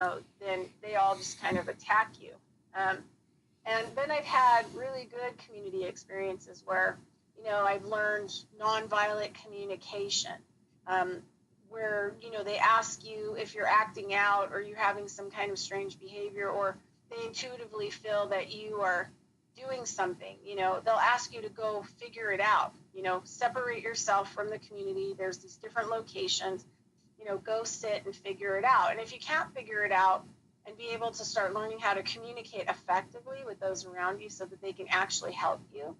then they all just kind of attack you. And then I've had really good community experiences where, I've learned nonviolent communication, where, they ask you if you're acting out or you're having some kind of strange behavior, or they intuitively feel that you are doing something. They'll ask you to go figure it out, separate yourself from the community. There's these different locations, go sit and figure it out. And if you can't figure it out, and be able to start learning how to communicate effectively with those around you so that they can actually help you.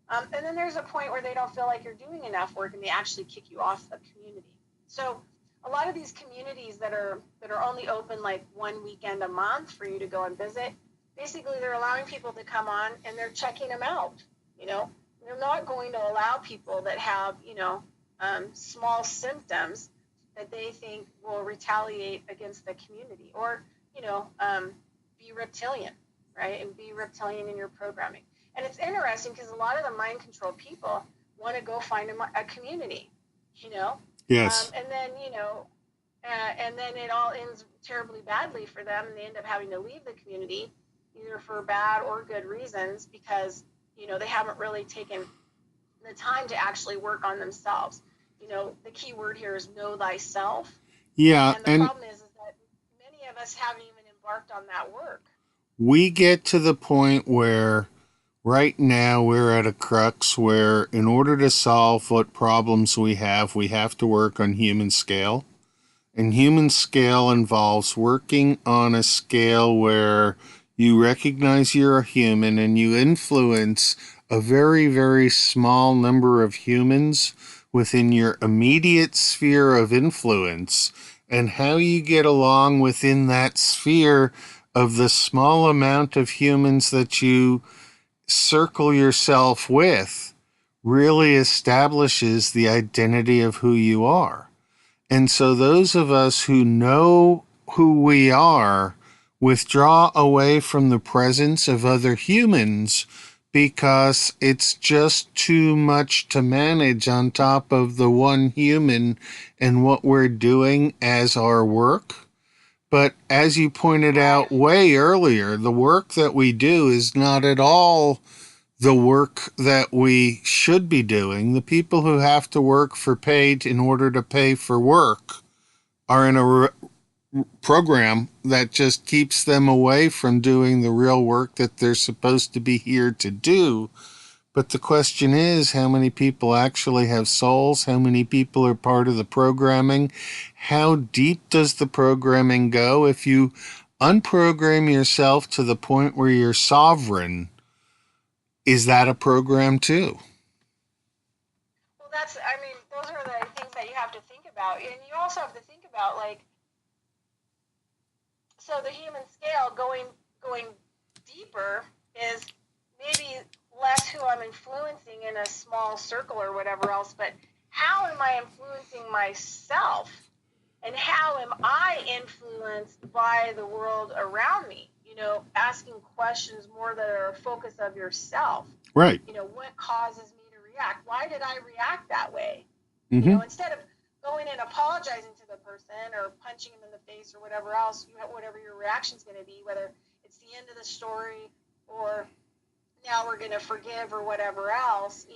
And then there's a point where they don't feel like you're doing enough work and they actually kick you off the community. So a lot of these communities that are only open like one weekend a month for you to go and visit, basically they're allowing people to come on and they're checking them out. They're not going to allow people that have, small symptoms that they think will retaliate against the community, or be reptilian, right? And be reptilian in your programming. And it's interesting because a lot of the mind control people want to go find a community, Yes. and then, and then it all ends terribly badly for them, and they end up having to leave the community, either for bad or good reasons, because, they haven't really taken the time to actually work on themselves. The key word here is know thyself. Yeah, And the and problem is that many of us haven't even embarked on that work. we get to the point where right now we're at a crux where in order to solve what problems we have to work on human scale. And human scale involves working on a scale where you recognize you're a human and you influence a very, very small number of humans within your immediate sphere of influence, and how you get along within that sphere of the small amount of humans that you circle yourself with really establishes the identity of who you are. And so those of us who know who we are withdraw away from the presence of other humans because it's just too much to manage on top of the one human and what we're doing as our work. But as you pointed out way earlier, the work that we do is not at all the work that we should be doing. The people who have to work for paid in order to pay for work are in a program that just keeps them away from doing the real work that they're supposed to be here to do. But the question is, how many people actually have souls? How many people are part of the programming? How deep does the programming go? If you unprogram yourself to the point where you're sovereign, is that a program too? Well, those are the things that you have to think about. And you also have to think about, like, so the human scale going deeper is maybe less who I'm influencing in a small circle or whatever else, but how am I influencing myself? And how am I influenced by the world around me? Asking questions more that are a focus of yourself. Right. What causes me to react? Why did I react that way? Mm-hmm. Instead of going and apologizing to the person or punching him in the face or whatever else, whatever your reaction is going to be, whether it's the end of the story or now we're going to forgive or whatever else,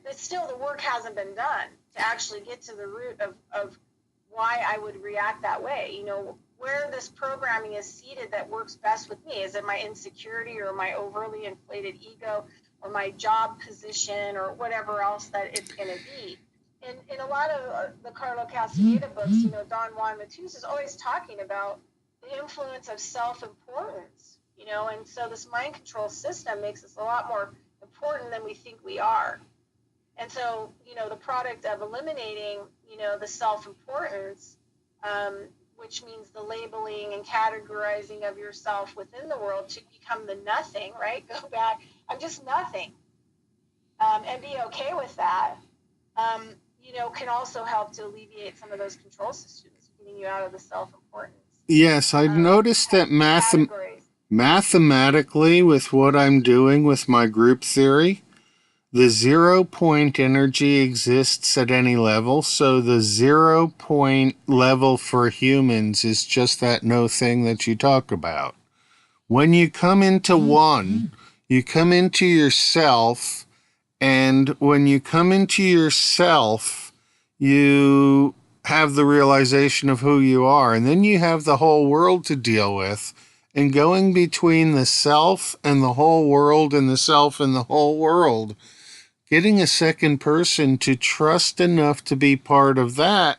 it's still, the work hasn't been done to actually get to the root of why I would react that way. Where this programming is seated that works best with me. Is it my insecurity or my overly inflated ego or my job position or whatever else that it's going to be? In a lot of the Carlo Castaneda books, Don Juan Matus is always talking about the influence of self-importance, and so this mind control system makes us a lot more important than we think we are. And so, the product of eliminating, the self-importance, which means the labeling and categorizing of yourself within the world to become the nothing, right? Go back, I'm just nothing, and be okay with that, can also help to alleviate some of those control systems, getting you out of the self-importance. Yes, I've noticed that Categories. mathematically, with what I'm doing with my group theory, the 0 point energy exists at any level, so the 0 point level for humans is just that no thing that you talk about. When you come into one, you come into yourself, and when you come into yourself, you have the realization of who you are, and then you have the whole world to deal with. And going between the self and the whole world and the self and the whole world, getting a second person to trust enough to be part of that.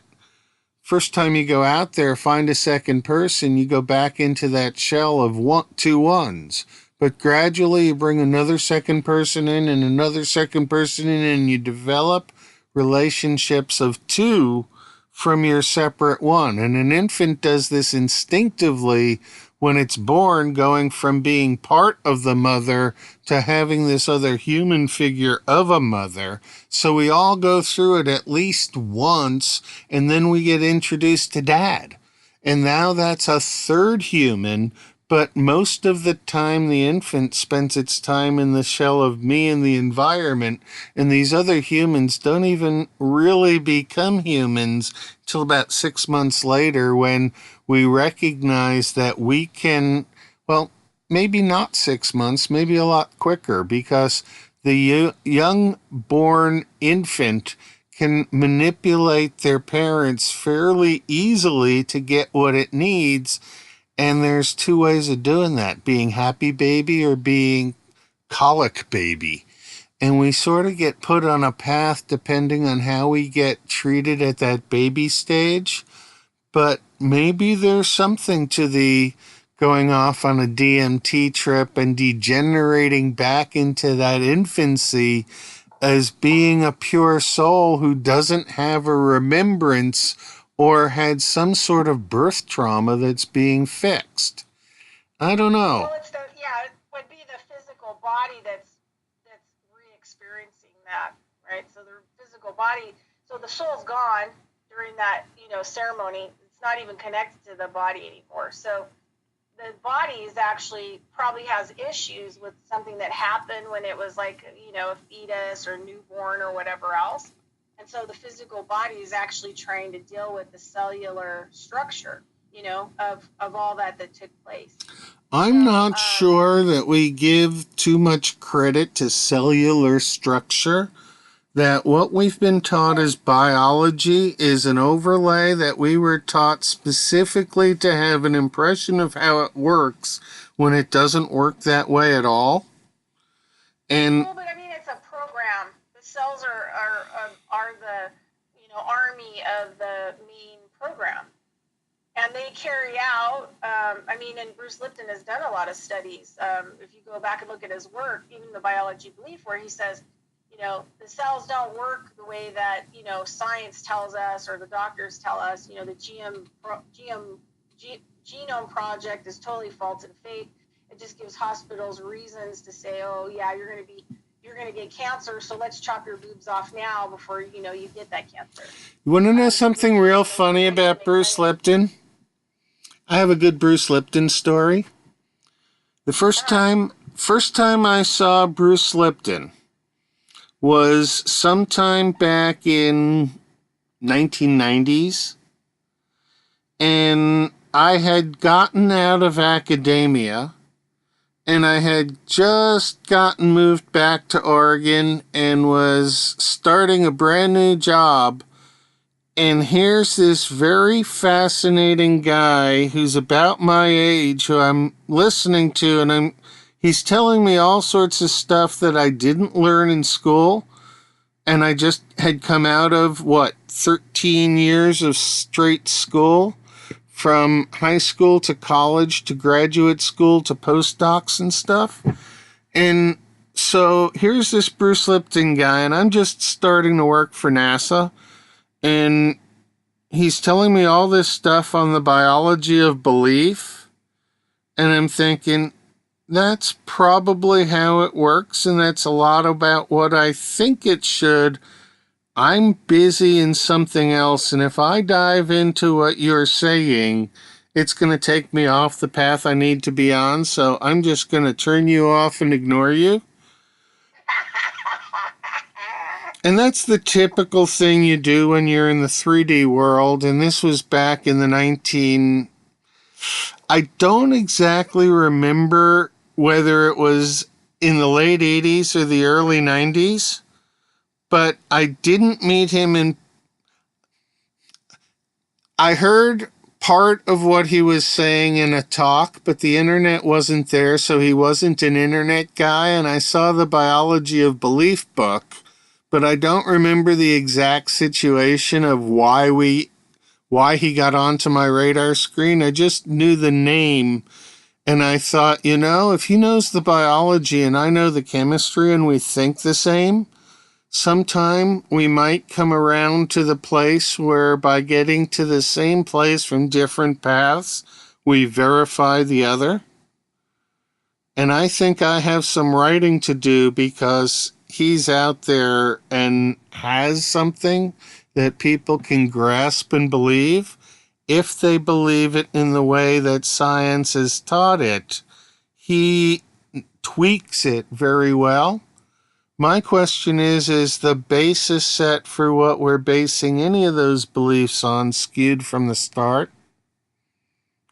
First time you go out there, find a second person, you go back into that shell of two ones. But gradually you bring another second person in and another second person in, and you develop relationships of two from your separate one. And an infant does this instinctively when it's born, going from being part of the mother to having this other human figure of a mother. So we all go through it at least once, and then we get introduced to dad. And now that's a third human, but most of the time the infant spends its time in the shell of me and the environment, and these other humans don't even really become humans till about 6 months later, when we recognize that we can, well, maybe not 6 months, maybe a lot quicker, because the young born infant can manipulate their parents fairly easily to get what it needs. And there's two ways of doing that: being happy baby or being colic baby. And we sort of get put on a path depending on how we get treated at that baby stage. But maybe there's something to the going off on a DMT trip and degenerating back into that infancy as being a pure soul who doesn't have a remembrance or had some sort of birth trauma that's being fixed. I don't know. Well, it would be the physical body that's re-experiencing that, right? So the physical body, so the soul's gone during that, ceremony. It's not even connected to the body anymore. So the body is actually probably has issues with something that happened when it was like, a fetus or newborn or whatever else. And so the physical body is actually trying to deal with the cellular structure, of all that took place. I'm not sure that we give too much credit to cellular structure. That what we've been taught as biology is an overlay that we were taught specifically to have an impression of how it works when it doesn't work that way at all. And well, but I mean, it's a program. The cells are the army of the main program, and they carry out. And Bruce Lipton has done a lot of studies. If you go back and look at his work, even the biology belief, where he says, the cells don't work the way that, science tells us or the doctors tell us. The genome project is totally false and fake. It just gives hospitals reasons to say, oh, yeah, you're going to get cancer, so let's chop your boobs off now before, you get that cancer. You want to know something real funny about Bruce Lipton? I have a good Bruce Lipton story. The first time I saw Bruce Lipton was sometime back in 1990s, and I had gotten out of academia, and I had just gotten moved back to Oregon and was starting a brand new job. And here's this very fascinating guy who's about my age, who I'm listening to, and he's telling me all sorts of stuff that I didn't learn in school. And I just had come out of, 13 years of straight school, from high school to college to graduate school to postdocs and stuff. And so here's this Bruce Lipton guy, and I'm just starting to work for NASA. And he's telling me all this stuff on the biology of belief. And I'm thinking, that's probably how it works, and that's a lot about what I think it should. I'm busy in something else, and if I dive into what you're saying, it's going to take me off the path I need to be on, so I'm just going to turn you off and ignore you. And that's the typical thing you do when you're in the 3D world. And this was back in the I don't exactly remember whether it was in the late 80s or the early 90s, but I didn't meet him in. I heard part of what he was saying in a talk, but the internet wasn't there, so he wasn't an internet guy. And I saw the Biology of Belief book, but I don't remember the exact situation of why he got onto my radar screen. I just knew the name, and I thought, if he knows the biology and I know the chemistry and we think the same, sometime we might come around to the place where by getting to the same place from different paths, we verify the other. And I think I have some writing to do because he's out there and has something that people can grasp and believe. If they believe it in the way that science has taught it, he tweaks it very well. My question is the basis set for what we're basing any of those beliefs on skewed from the start?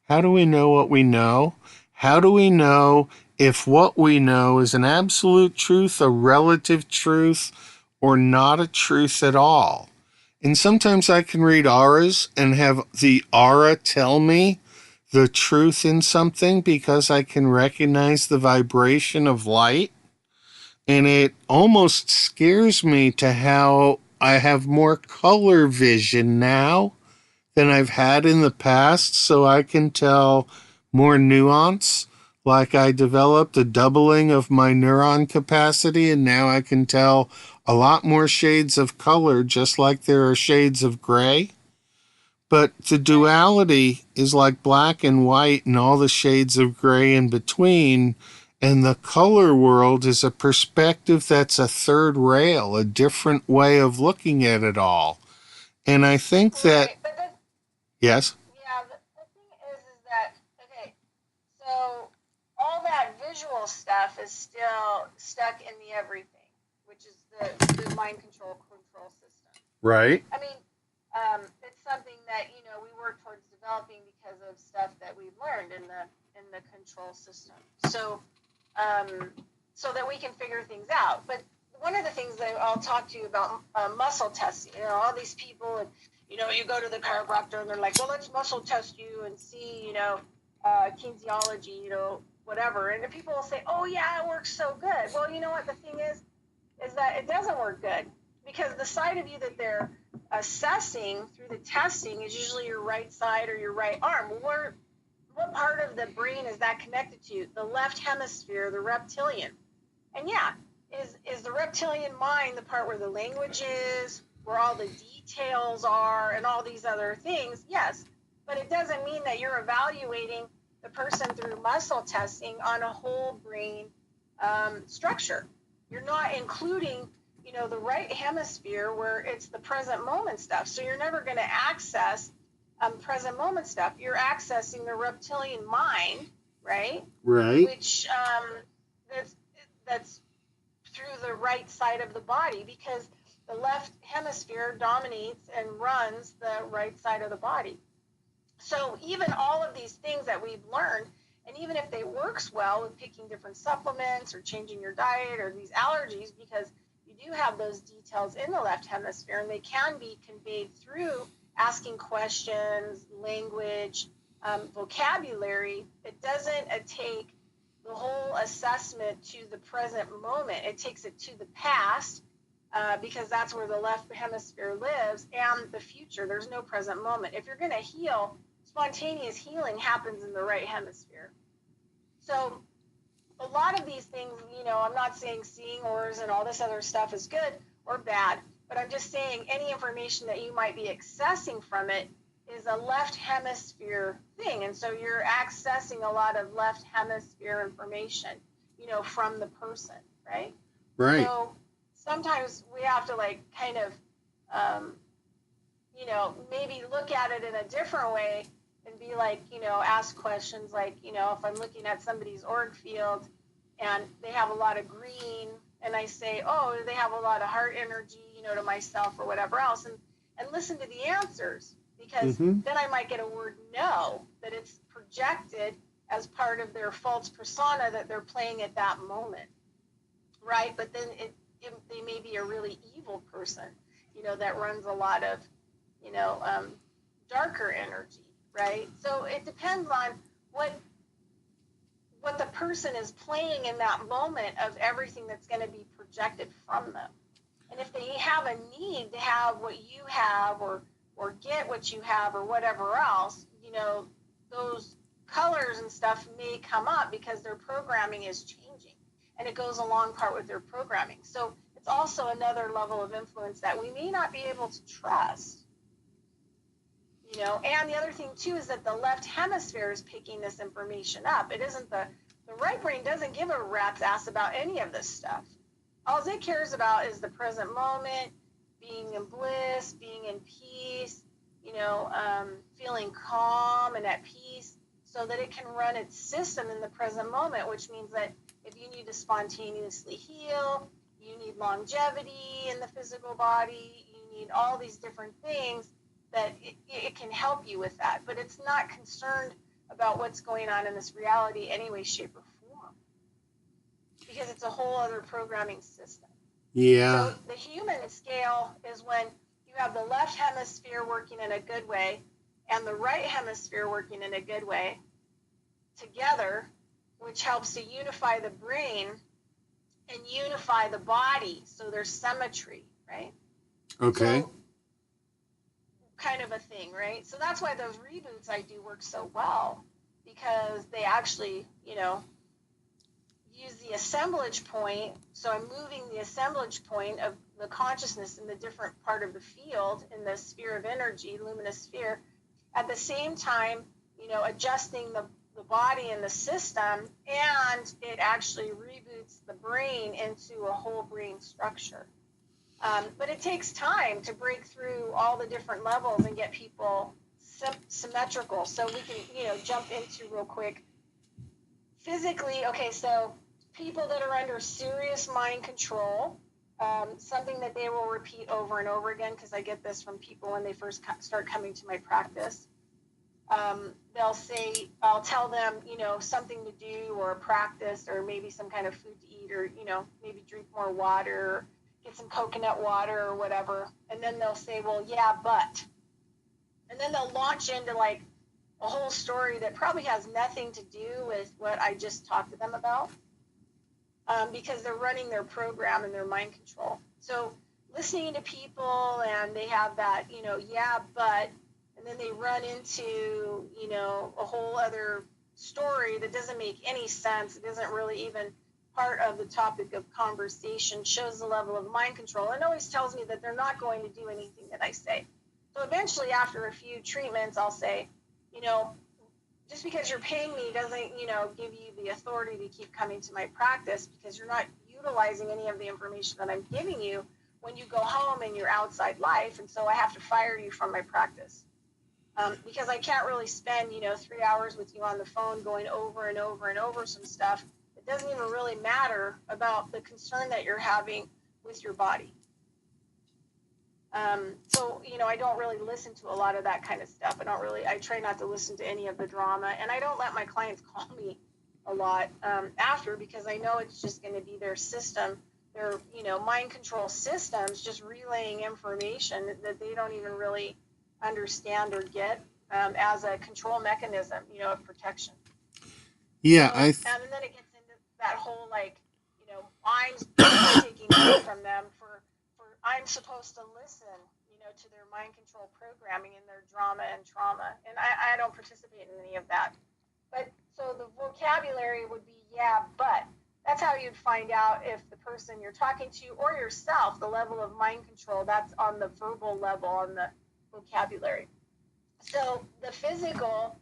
How do we know what we know? How do we know if what we know is an absolute truth, a relative truth, or not a truth at all? And sometimes I can read auras and have the aura tell me the truth in something because I can recognize the vibration of light. And it almost scares me to how I have more color vision now than I've had in the past, so I can tell more nuance. Like I developed a doubling of my neuron capacity, and now I can tell a lot more shades of color, just like there are shades of gray. But the duality is like black and white and all the shades of gray in between. And the color world is a perspective that's a third rail, a different way of looking at it all. And I think that, Right, but yes, yeah, the thing is that okay, so all that visual stuff is still stuck in the everything, which is the mind control system. right, I mean, it's something that we work towards developing because of stuff that we've learned in the control system. So that we can figure things out. But one of the things that I'll talk to you about muscle testing. All these people, and you go to the chiropractor and they're like, well, let's muscle test you and see, kinesiology, whatever. And people will say, oh yeah, it works so good. Well, you know what the thing is that it doesn't work good because the side of you that they're assessing through the testing is usually your right side or your right arm. What part of the brain is that connected to? The left hemisphere, the reptilian. And yeah, is the reptilian mind the part where the language is, where all the details are, and all these other things? Yes, but it doesn't mean that you're evaluating the person through muscle testing on a whole brain structure. You're not including, the right hemisphere where it's the present moment stuff. So you're never going to access present moment stuff. You're accessing the reptilian mind, right? right, Which that's through the right side of the body because the left hemisphere dominates and runs the right side of the body. So even all of these things that we've learned, and even if they works well with picking different supplements or changing your diet or these allergies, because you do have those details in the left hemisphere and they can be conveyed through asking questions, language, vocabulary, it doesn't take the whole assessment to the present moment. It takes it to the past because that's where the left hemisphere lives, and the future. There's no present moment. If you're going to heal, spontaneous healing happens in the right hemisphere. So a lot of these things, I'm not saying seeing auras and all this other stuff is good or bad, but I'm just saying any information that you might be accessing from it is a left hemisphere thing. And so you're accessing a lot of left hemisphere information, from the person, right? right. So sometimes we have to kind of, maybe look at it in a different way and be ask questions if I'm looking at somebody's org field and they have a lot of green and I say, oh, they have a lot of heart energy, to myself or whatever else, and listen to the answers, because then I might get a word no, that it's projected as part of their false persona that they're playing at that moment, right? But then they may be a really evil person, that runs a lot of, darker energy, right? So it depends on what the person is playing in that moment of everything that's going to be projected from them. And if they have a need to have what you have, or get what you have, or whatever else, those colors and stuff may come up because their programming is changing, and it goes along part with their programming. So it's also another level of influence that we may not be able to trust. And the other thing too is that the left hemisphere is picking this information up. It isn't the right brain doesn't give a rat's ass about any of this stuff. All it cares about is the present moment, being in bliss, being in peace, feeling calm and at peace, so that it can run its system in the present moment, which means that if you need to spontaneously heal, you need longevity in the physical body, you need all these different things, that it can help you with that. But it's not concerned about what's going on in this reality any way, shape, or form, because it's a whole other programming system. Yeah. So the human scale is when you have the left hemisphere working in a good way and the right hemisphere working in a good way together, which helps to unify the brain and unify the body, so there's symmetry, right? Okay. So, kind of a thing, right? So that's why those reboots I do work so well, because they actually, use the assemblage point. So I'm moving the assemblage point of the consciousness in the different part of the field, in the sphere of energy, luminous sphere, at the same time, adjusting the body and the system, and it actually reboots the brain into a whole brain structure. But it takes time to break through all the different levels and get people symmetrical. So we can, jump into real quick. Physically, okay, so people that are under serious mind control, something that they will repeat over and over again, because I get this from people when they first start coming to my practice. They'll say, I'll tell them, something to do or practice, or maybe some kind of food to eat, or, maybe drink more water, get some coconut water or whatever. And then they'll say, well, yeah, but. And then they'll launch into like a whole story that probably has nothing to do with what I just talked to them about, because they're running their program and their mind control. So listening to people, and they have that, yeah, but, and then they run into, a whole other story that doesn't make any sense. It isn't really even part of the topic of conversation, shows the level of mind control, and always tells me that they're not going to do anything that I say. So eventually, after a few treatments, I'll say, just because you're paying me doesn't, give you the authority to keep coming to my practice, because you're not utilizing any of the information that I'm giving you when you go home in your outside life. And so I have to fire you from my practice, because I can't really spend, 3 hours with you on the phone going over and over and over some stuff. It doesn't even really matter about the concern that you're having with your body. So, I don't really listen to a lot of that kind of stuff. I try not to listen to any of the drama, and I don't let my clients call me a lot after, because I know it's just going to be their system, their, mind control systems, just relaying information that they don't even really understand or get, as a control mechanism, of protection. Yeah, and then it gets into that whole, like, I'm taking away from them for I'm supposed to listen, to their mind control programming and their drama and trauma. And I don't participate in any of that. But so the vocabulary would be, yeah, but. That's how you'd find out if the person you're talking to, or yourself, the level of mind control, that's on the verbal level, on the vocabulary. So the physical,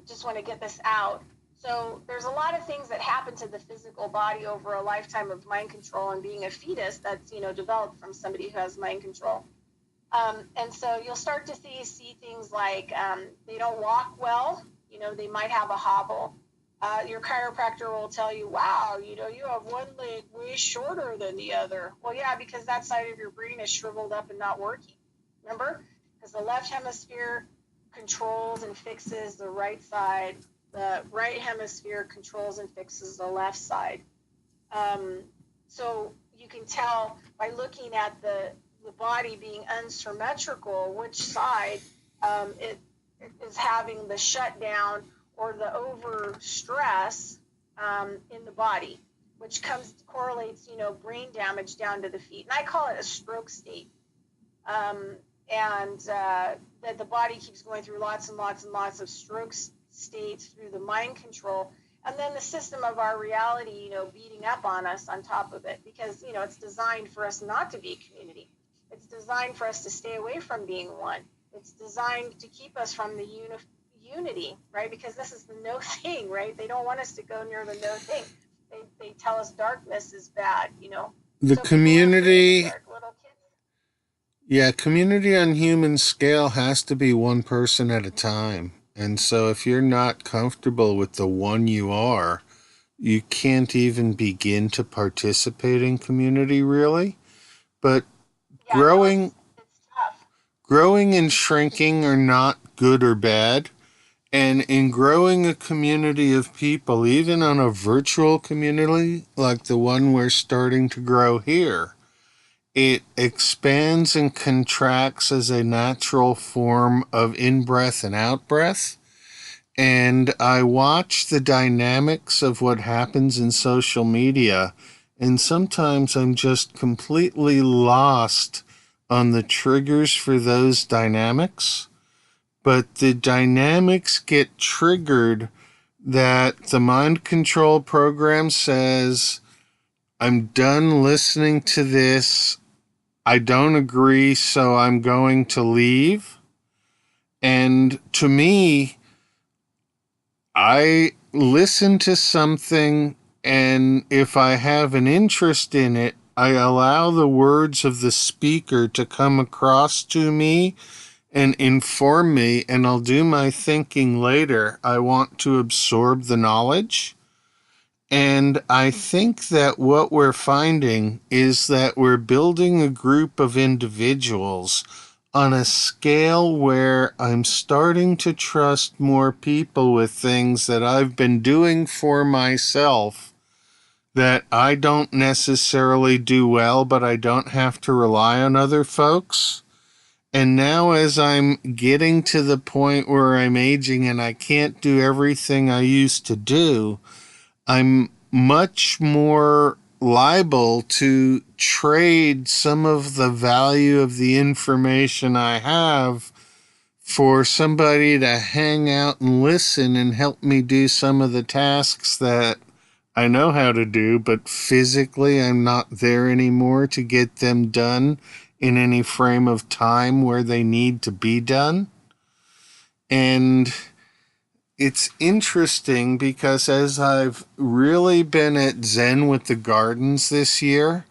just want to get this out. So there's a lot of things that happen to the physical body over a lifetime of mind control and being a fetus that's, developed from somebody who has mind control. And so you'll start to see things like they don't walk well, they might have a hobble. Your chiropractor will tell you, wow, you have one leg way shorter than the other. Well, yeah, because that side of your brain is shriveled up and not working. Remember? Because the left hemisphere controls and fixes the right side. The right hemisphere controls and fixes the left side. So you can tell by looking at the body being unsymmetrical, which side it is having the shutdown or the over stress in the body, which correlates, brain damage down to the feet. And I call it a stroke state. That the body keeps going through lots and lots and lots of stroke states through the mind control. And then the system of our reality, beating up on us on top of it, because, it's designed for us not to be community. It's designed for us to stay away from being one. It's designed to keep us from the unity, right? Because this is the no thing, right? They don't want us to go near the no thing. They tell us darkness is bad, The so community, dark, little kids. yeah, community on human scale has to be one person at a time. And so if you're not comfortable with the one you are, you can't even begin to participate in community, really. But Yeah, no, growing it's tough. growing and shrinking are not good or bad. And in growing a community of people, even on a virtual community like the one we're starting to grow here, it expands and contracts as a natural form of in-breath and out-breath. And I watch the dynamics of what happens in social media, and sometimes I'm just completely lost on the triggers for those dynamics. But the dynamics get triggered that the mind control program says, I'm done listening to this. I don't agree, so I'm going to leave. And to me, I listen to something, and if I have an interest in it, I allow the words of the speaker to come across to me and inform me, and I'll do my thinking later. I want to absorb the knowledge. And I think that what we're finding is that we're building a group of individuals on a scale where I'm starting to trust more people with things that I've been doing for myself that I don't necessarily do well, but I don't have to rely on other folks. And now, as I'm getting to the point where I'm aging and I can't do everything I used to do, I'm much more liable to trade some of the value of the information I have for somebody to hang out and listen and help me do some of the tasks that I know how to do, but physically I'm not there anymore to get them done in any frame of time where they need to be done. And it's interesting because as I've really been at Zen with the gardens this year,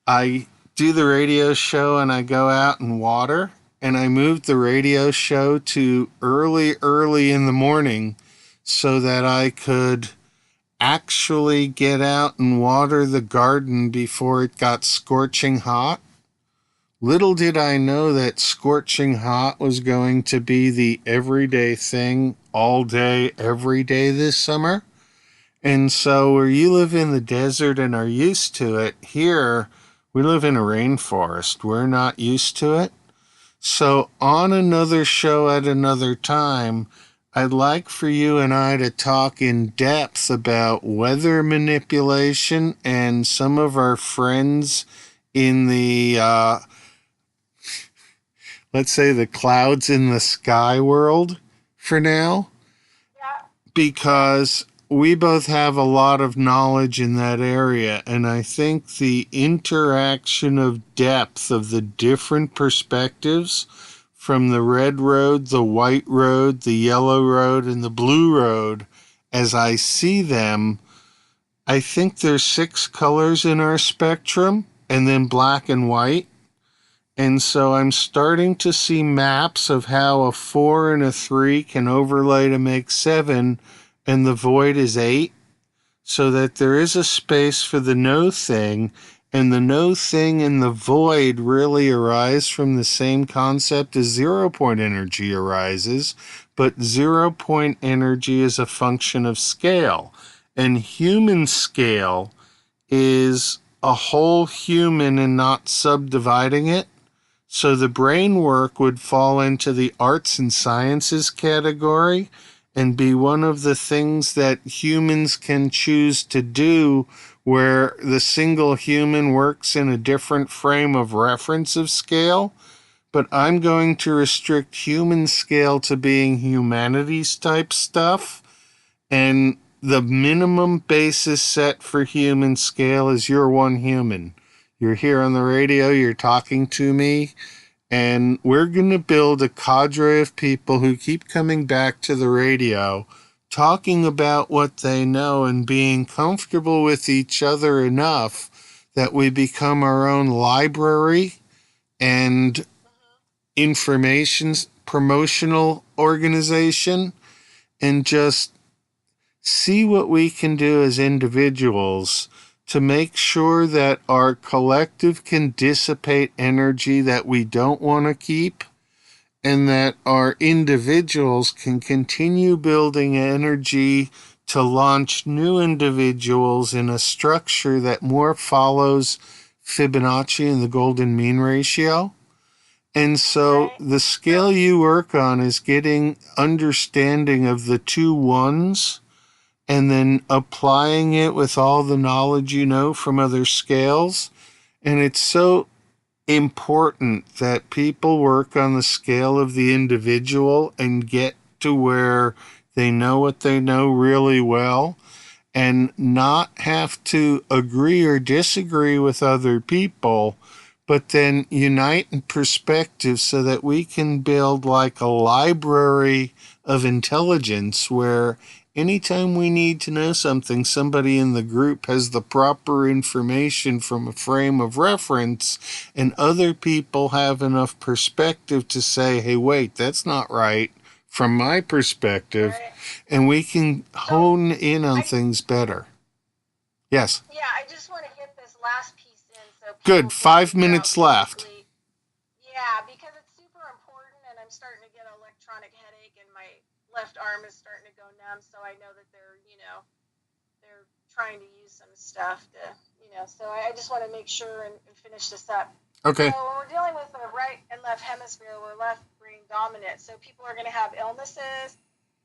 I do the radio show and I go out and water, and I moved the radio show to early in the morning so that I could actually get out and water the garden before it got scorching hot. Little did I know that scorching hot was going to be the everyday thing all day, every day this summer. And so where you live in the desert and are used to it, here we live in a rainforest. We're not used to it. So on another show at another time, I'd like for you and I to talk in depth about weather manipulation and some of our friends in the let's say the clouds in the sky world for now, Yeah. because we both have a lot of knowledge in that area. And I think the interaction of depth of the different perspectives from the red road, the white road, the yellow road, and the blue road, as I see them, I think there's 6 colors in our spectrum and then black and white. And so I'm starting to see maps of how a 4 and a 3 can overlay to make 7, and the void is 8, so that there is a space for the no thing, and the no thing and the void really arise from the same concept as 0 point energy arises, but 0 point energy is a function of scale, and human scale is a whole human and not subdividing it. So the brain work would fall into the arts and sciences category and be one of the things that humans can choose to do, where the single human works in a different frame of reference of scale. But I'm going to restrict human scale to being humanities type stuff. And the minimum basis set for human scale is you're one human. You're here on the radio, you're talking to me, and we're going to build a cadre of people who keep coming back to the radio, talking about what they know and being comfortable with each other enough that we become our own library and information promotional organization, and just see what we can do as individuals to make sure that our collective can dissipate energy that we don't want to keep, and that our individuals can continue building energy to launch new individuals in a structure that more follows Fibonacci and the golden mean ratio. And so the scale you work on is getting understanding of the two ones, and then applying it with all the knowledge you know from other scales. And it's so important that people work on the scale of the individual and get to where they know what they know really well, and not have to agree or disagree with other people, but then unite in perspective so that we can build like a library of intelligence where anytime we need to know something, somebody in the group has the proper information from a frame of reference, and other people have enough perspective to say, hey, wait, that's not right from my perspective, Right. and we can hone in on things better. Yes. Yeah, I just want to get this last piece in so people Good. can 5 figure minutes out left. basically. Yeah, because it's super important, and I'm starting to get an electronic headache, and my left arm is starting to go numb. So I know that they're trying to use some stuff to, So I just want to make sure and finish this up. Okay. So when we're dealing with the right and left hemisphere, we're left brain dominant. So people are going to have illnesses.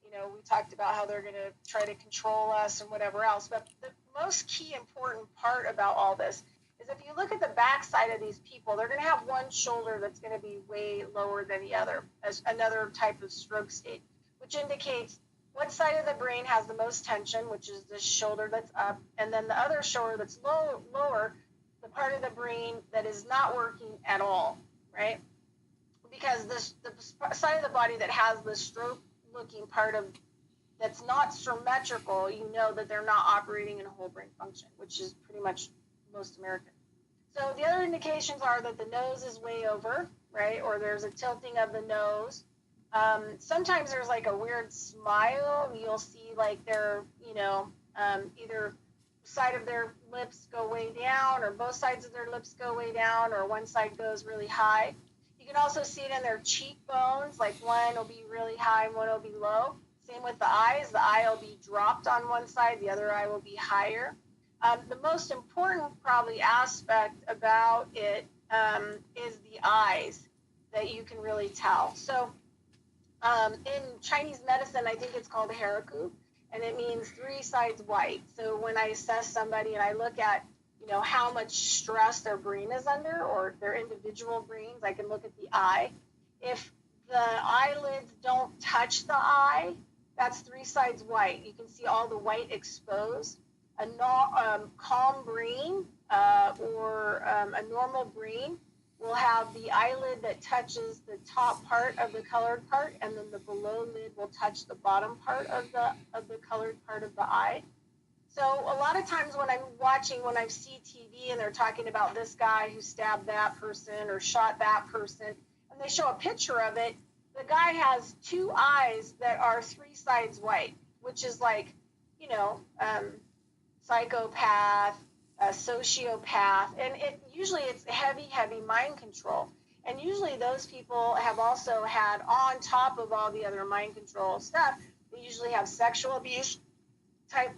We talked about how they're going to try to control us and whatever else. But the most key important part about all this is if you look at the backside of these people, they're going to have one shoulder that's going to be way lower than the other, as another type of stroke state, which indicates what side of the brain has the most tension, which is the shoulder that's up, and then the other shoulder that's lower, the part of the brain that is not working at all, right? Because the side of the body that has the stroke looking part of that's not symmetrical, that they're not operating in a whole brain function, which is pretty much most Americans. So the other indications are that the nose is way over, right? Or there's a tilting of the nose. Sometimes there's like a weird smile. You'll see like they're, either side of their lips go way down, or both sides of their lips go way down, or one side goes really high. You can also see it in their cheekbones, like one will be really high and one will be low. Same with the eyes. The eye will be dropped on one side, the other eye will be higher. The most important probably aspect about it is the eyes that you can really tell. So in Chinese medicine, I think it's called haraku, and it means 3 sides white. So when I assess somebody and I look at how much stress their brain is under, or their individual brains, I can look at the eye. If the eyelids don't touch the eye, that's 3 sides white. You can see all the white exposed. A calm brain or a normal brain will have the eyelid that touches the top part of the colored part, and then the below lid will touch the bottom part of the colored part of the eye. So a lot of times when I see TV and they're talking about this guy who stabbed that person or shot that person, and they show a picture of it, the guy has 2 eyes that are 3 sides white. which is like, you know, psychopath, sociopath, and it's heavy mind control. And usually those people have also had, on top of all the other mind control stuff, they usually have sexual abuse type